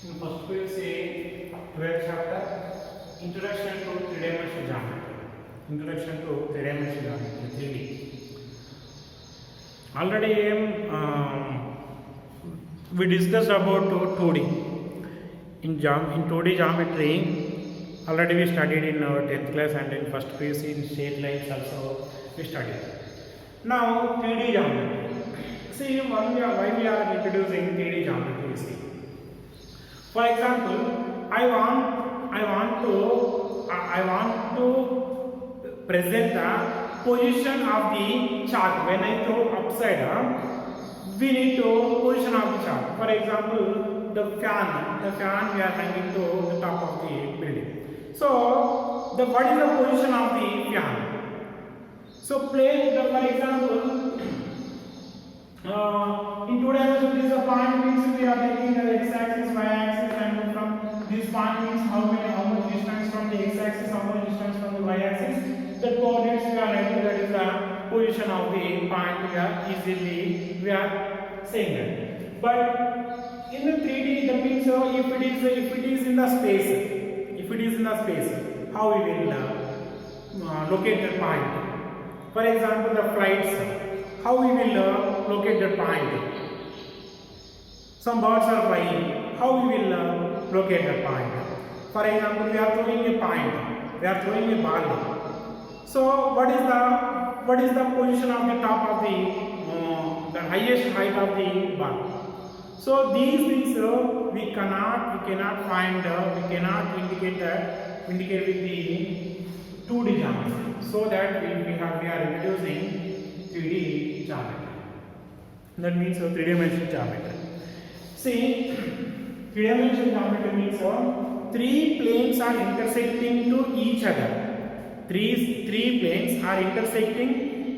First we will say 12th chapter, Introduction to Three-Dimensional Geometry. Introduction to Three-Dimensional Geometry, 3D. Already we discussed about 2D. In 2D geometry, already we studied in our 10th class and in first phase in straight lines also we studied. Now 3D geometry. See why we are introducing 3D geometry. See. For example, I want to present the position of the chart. When I throw upside down, we need to position of the chart. For example, the fan we are hanging to the top of the building. So, what is the position of the fan? So, for example, in 2 dimensions, this is a point means we are taking the x-axis, y-axis, and from this point means how much distance from the x-axis, how much distance from the y-axis. The coordinates we are writing, that is the position of the point. We are saying that. But in the 3D, that means if it is in the space, how we will locate the point. For example, the flights. How we will locate the point? Some birds are flying. How we will locate the point? For example, we are throwing a point. We are throwing a ball. So, what is the position of the top of the highest height of the ball? So these things we cannot find. We cannot indicate with the 2D geometry. So that we are introducing 3D geometry. That means 3-dimensional geometry. See, 3-dimensional geometry means 3 planes are intersecting to each other. Three planes are intersecting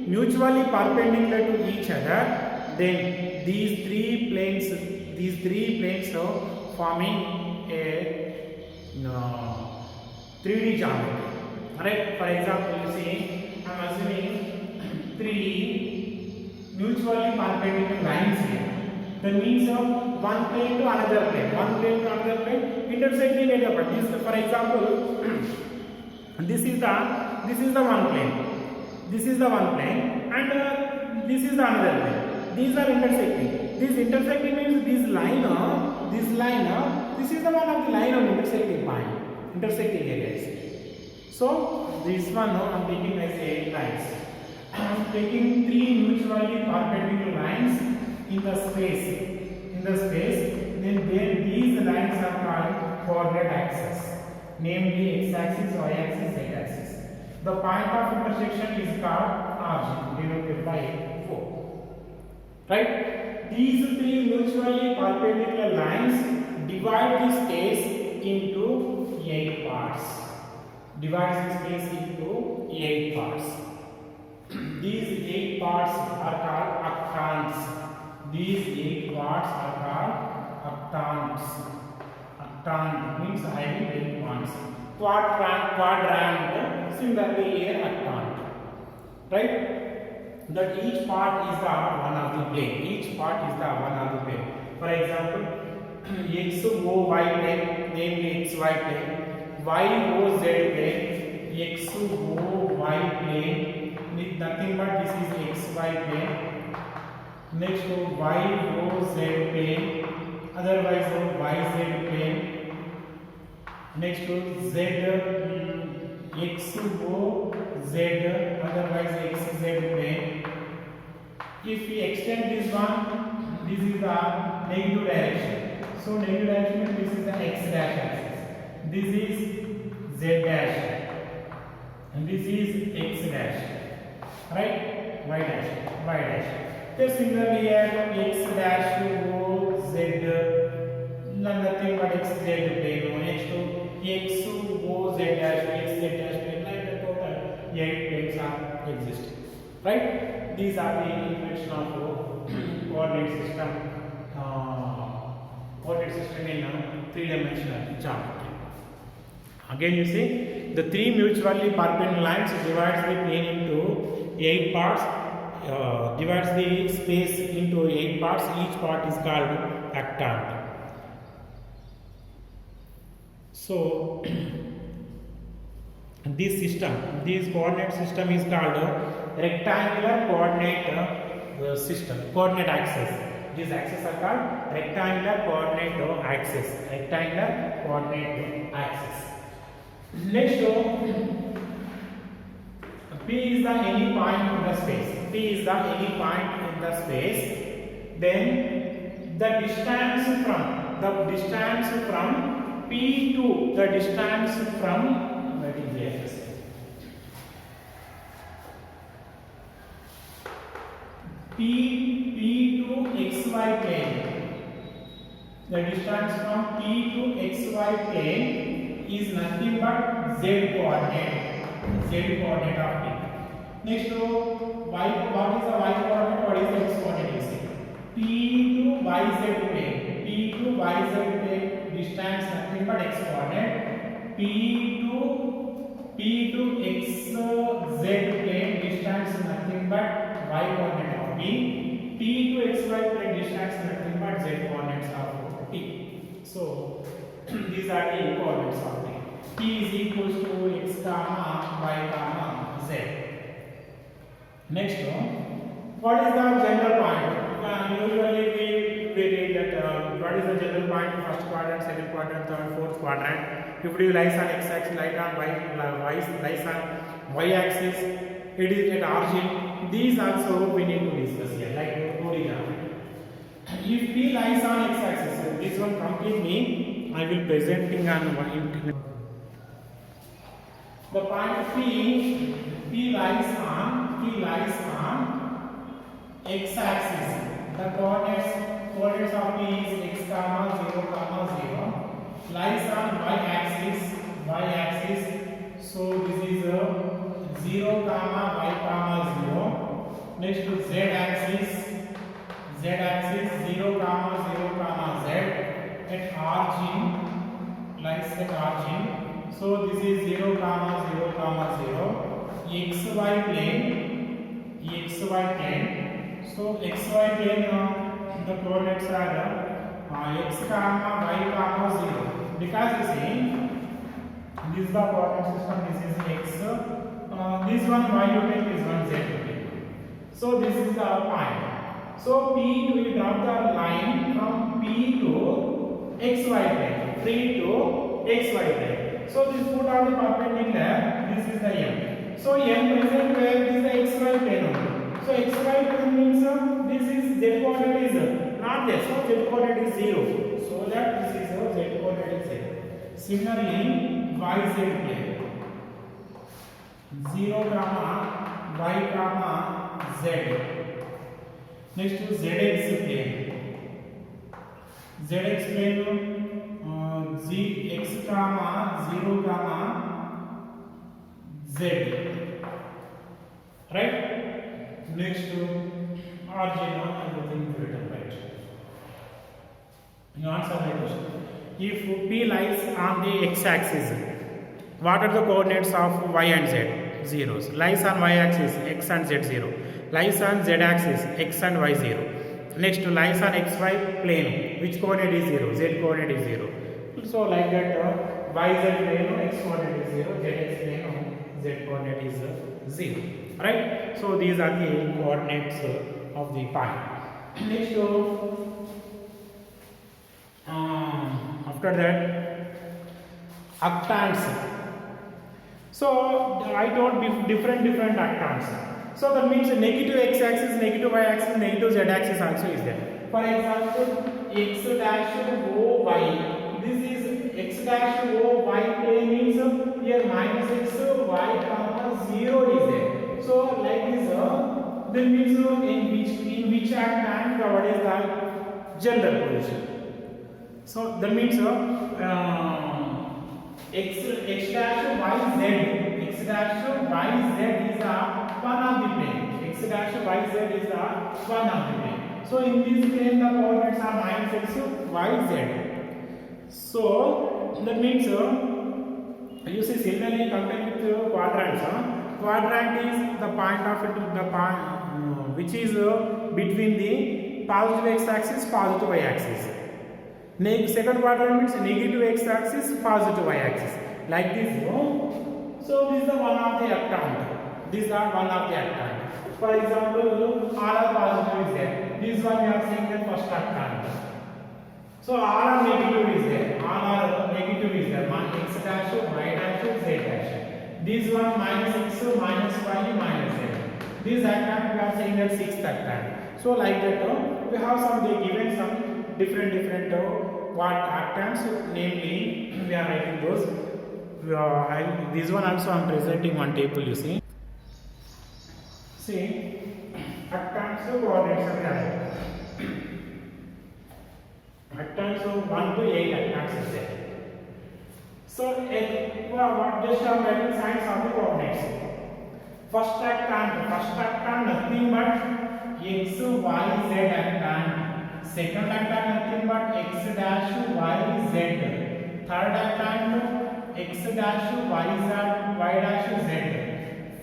mutually perpendicular to each other. Then these three planes are forming a 3D geometry. Alright. For example, you see, I am assuming 3 mutually perpendicular lines here. That means one plane to another plane, intersecting at a point. For example, this is the one plane. This is the one plane, and this is the another plane. These are intersecting. This intersecting means this line. This is the one of the line of intersecting point, intersecting areas. So this one I am taking as a lines. I am taking 3 mutually perpendicular lines in the space. Then these lines are called coordinate axes, namely x-axis, y-axis, z-axis. The point of intersection is called origin, denoted by 4. Right? These 3 mutually perpendicular lines divide the space into 8 parts. These 8 parts are called octants. Octant means having 8 points. Quadrant, similarly here octant. Right? That each part is the one of the plane. For example, x, o, y plane, namely x, y plane, y, o, z plane, x, o, y plane, nothing but this is x, y plane. Next to y, o, z plane, otherwise y, z plane. Next to z, x, o, z, otherwise x, z plane. If we extend this one, this is the negative direction. So negative direction means this is the x dash axis. This is z dash, and this is x dash. Right? Y dash. So similarly here x dash to o z, nothing but x z plane. Next to x o z dash to x z dash plane. Like the total 8 planes are existing. Right? These are the introduction of coordinate system in 3-dimensional geometry. Again, you see the 3 mutually perpendicular lines divides the plane into 8 parts. Divides the space into 8 parts. Each part is called octant. So this system, this coordinate system is called rectangular coordinate system, coordinate axis. These axes are called rectangular coordinate axis. Rectangular coordinate axis. Next, P is the any point in the space. P is the any point in the space. Then the distance from P to the distance from what is the axis? P to xy plane. The distance from P to xy plane is nothing but z coordinate. Z coordinate of P. Next to y, what is the y coordinate? What is the x coordinate? You see, P to yz plane. P to yz plane distance nothing but x coordinate. P to xz plane distance nothing but y coordinate of P. P to xy plane distance nothing but z coordinates of P. So these are the coordinates of P. P is equals to x comma y comma z. Next, what is the general point? Usually we read that what is the general point? First quadrant, second quadrant, third, fourth quadrant. If it lies on x-axis, lies on y-axis, it is at origin. These also we need to discuss here, like origin. If P lies on x-axis, this one completely I will presenting on one. The point P lies on x-axis. The coordinates of P is x comma 0, lies on y-axis. So this is 0 comma y comma 0. Next to z-axis 0 comma z at origin, lies at origin. So this is 0 comma 0 xy plane. So xy plane the coordinates are x comma y comma 0. Because you see this is the coordinate system, this is x, this one y you take, this one z you take. So this is the point. So P to, we drop the line from P to xy plane, P to xy plane. So this put on the perpendicular, this is the M. So M present where this is the xy plane only. So xy plane means this is z coordinate is not there. So z coordinate is 0. So that this is z coordinate is 0. Similarly, yz plane 0 comma y comma z. Next to zx plane. Zx plane x comma 0 comma z. Right? Next to origin, everything written right. You answer my question. If P lies on the x-axis, what are the coordinates of y and z? Zeros. Lies on y-axis, x and z 0. Lies on z-axis, x and y 0. Next to lies on xy plane, which coordinate is 0? Z coordinate is 0. So like that, yz plane, x coordinate is 0, zx plane, z coordinate is 0. Right? So these are the coordinates of the point. Next, after that, octants. So I told different octants. So that means negative x-axis, negative y-axis, negative z-axis also is there. For example, x dash o y. This is x dash o y plane means here minus x y comma 0 is there. So like this, that means in which octant what is the general position. So that means x dash y z, x dash y z is one of the plane. X dash y z is one of the plane. So in this plane the coordinates are minus x y z. So that means you see similarly compared with quadrants. Quadrant is the point of it, the point which is between the positive x-axis, positive y-axis. Second quadrant means negative x axis, positive y axis. Like this, no? So this is the one of the octant. These are one of the octant. For example, all are positive is there. This one we are saying that first octant. So all are negative is there. All are negative is there. X dash, y dash, z dash. This one minus x, minus y, minus z. This octant we are saying that sixth octant. So like that, we have some they given some different what octants. Namely, we are writing those. This one also I am presenting one table. You see. See, octants coordinates are there. Octants 1 to 8 octants is there. So, what just I am writing signs of the coordinates. First octant nothing but x, y, z octant. Second octant nothing but x dash, y, z. Third octant x dash, y dash, z.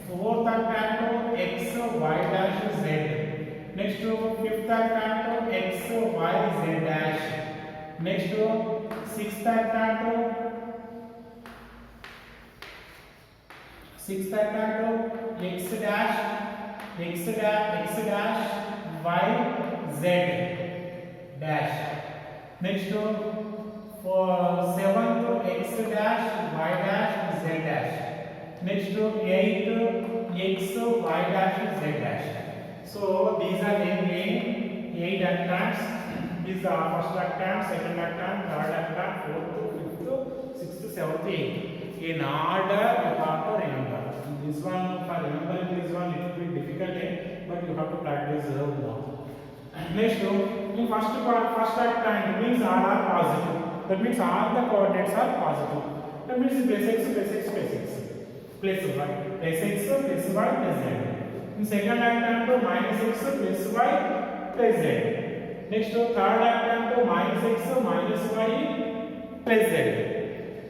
Fourth octant x, y dash, z. Next fifth octant x, y, z dash. Next sixth octant x dash, y, z dash. Next for seventh x dash, y dash, z dash. Next eighth x, y dash, z dash. So these are namely 8 octants. These are first octant, second octant, third octant, fourth, fifth, sixth, seventh, eighth. In order you have to remember. This one, for remembering this one, it will be difficult, but you have to practice more. Next, in first octant means all are positive. That means all the coordinates are positive. That means plus x, plus x, plus x. Plus y, plus x, plus y, plus z. In second octant, minus x, plus y, plus z. Next, third octant, minus x, minus y, plus z.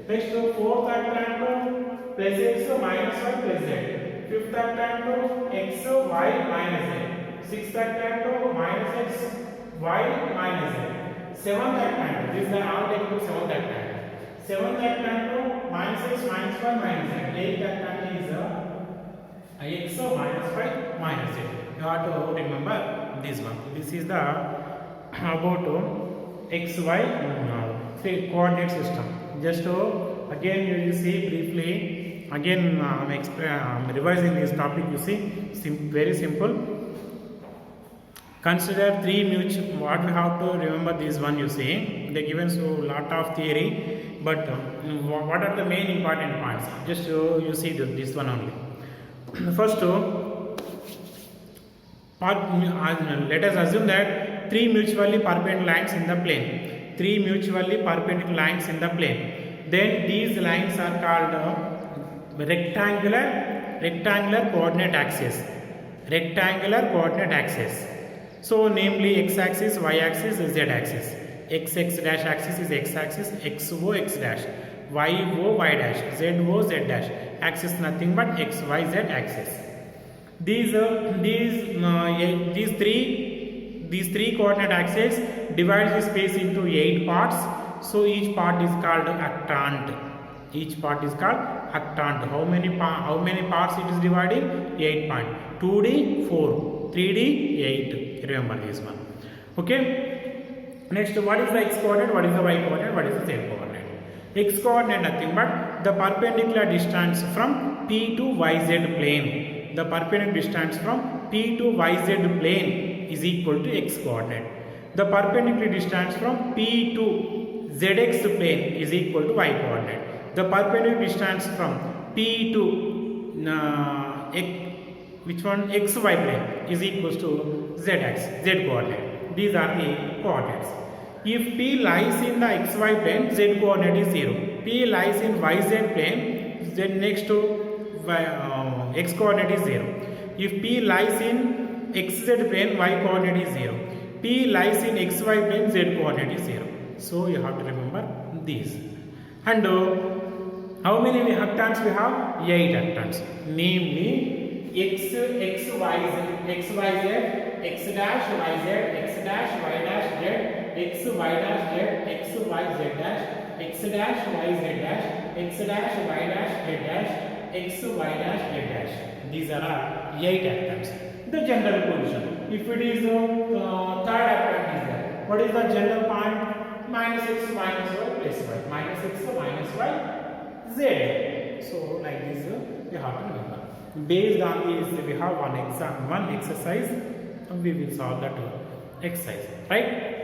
Next, fourth octant, plus x, minus y, plus z. Fifth octant, x, y, minus z. Sixth octant, minus x, y, minus z. Seventh octant, this is the all take to seventh octant. Seventh octant, minus x, minus y, minus z. Eighth octant is x, minus y, minus z. You have to remember this one. This is the about x, y coordinate system. Just again you will see briefly. Again I am revising this topic. You see, very simple. Consider three mutual. What we have to remember this one. You see, they given so lot of theory, but what are the main important points? Just you see this one only. First, let us assume that three mutually perpendicular lines in the plane. Three mutually perpendicular lines in the plane. Then these lines are called rectangular coordinate axis. Rectangular coordinate axis. So namely x-axis, y-axis, z-axis. X dash axis is x-axis, xo x dash, yo y dash, zo z dash. Axis nothing but x, y, z axis. These three coordinate axes divide the space into 8 parts. So each part is called octant. Each part is called octant. How many parts it is dividing? 8 parts. 2D 4, 3D 8. Remember this one. Okay. Next, what is the x coordinate? What is the y coordinate? What is the z coordinate? X coordinate nothing but the perpendicular distance from P to YZ plane. The perpendicular distance from P to YZ plane is equal to x coordinate. The perpendicular distance from P to ZX plane is equal to y coordinate. The perpendicular distance from P to XY plane is equal to z coordinate. These are the coordinates. If P lies in the xy plane, z coordinate is 0. P lies in yz plane, then next to x coordinate is 0. If P lies in xz plane, y coordinate is 0. P lies in xy plane, z coordinate is 0. So you have to remember these. And how many octants we have? 8 octants. Namely x, y, z, x dash, y dash, z, x y dash z, x y z dash, x dash y z dash, x dash y dash z dash, x y dash z dash. These are our 8 atoms. The general position. If it is third atom is there, what is the general point? Minus x minus y plus y, minus x minus y z. So like this we have to remember. Based on this we have one exercise and we will solve that exercise, right?